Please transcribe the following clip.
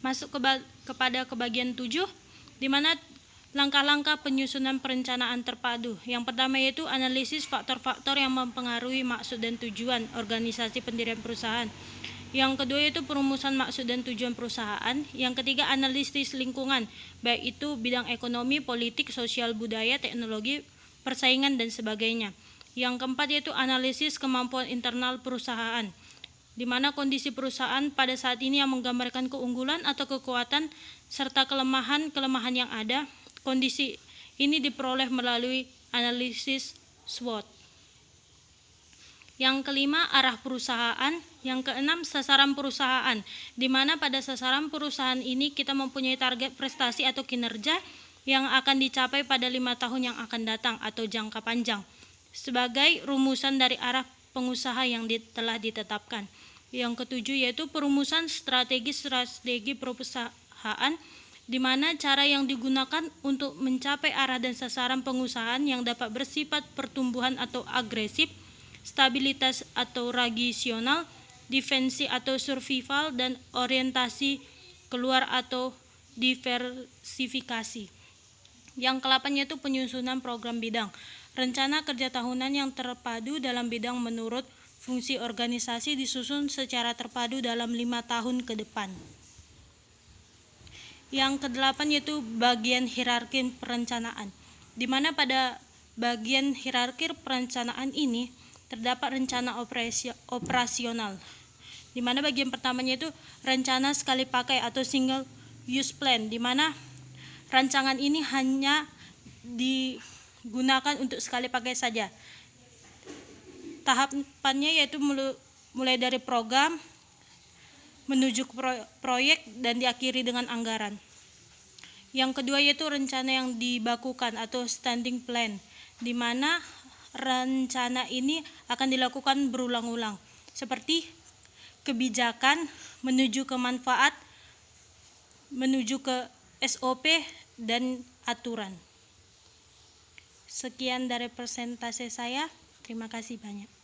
Masuk kepada kebagian 7, di mana langkah-langkah penyusunan perencanaan terpadu. Yang pertama yaitu analisis faktor-faktor yang mempengaruhi maksud dan tujuan organisasi pendirian perusahaan. Yang kedua yaitu perumusan maksud dan tujuan perusahaan. Yang ketiga analisis lingkungan, baik itu bidang ekonomi, politik, sosial, budaya, teknologi, persaingan, dan sebagainya. Yang keempat yaitu analisis kemampuan internal perusahaan, di mana kondisi perusahaan pada saat ini yang menggambarkan keunggulan atau kekuatan serta kelemahan-kelemahan yang ada. Kondisi ini diperoleh melalui analisis SWOT. Yang kelima, arah perusahaan. Yang keenam, sasaran perusahaan, di mana pada sasaran perusahaan ini kita mempunyai target prestasi atau kinerja yang akan dicapai pada 5 tahun yang akan datang atau jangka panjang, sebagai rumusan dari arah pengusaha yang telah ditetapkan. Yang ketujuh yaitu perumusan strategi perusahaan, di mana cara yang digunakan untuk mencapai arah dan sasaran pengusahaan yang dapat bersifat pertumbuhan atau agresif, stabilitas atau rasional, defensi atau survival, dan orientasi keluar atau diversifikasi. Yang ke-8 yaitu penyusunan program bidang, rencana kerja tahunan yang terpadu dalam bidang menurut fungsi organisasi disusun secara terpadu dalam 5 tahun ke depan. Yang ke-8 yaitu bagian hierarki perencanaan, di mana pada bagian hierarki perencanaan ini terdapat rencana operasional, di mana bagian pertamanya itu rencana sekali pakai atau single use plan, di mana rancangan ini hanya digunakan untuk sekali pakai saja. Tahapannya yaitu mulai dari program menuju ke proyek dan diakhiri dengan anggaran. Yang kedua yaitu rencana yang dibakukan atau standing plan, di mana rencana ini akan dilakukan berulang-ulang, seperti kebijakan menuju ke manfaat, menuju ke SOP dan aturan. Sekian dari presentasi saya. Terima kasih banyak.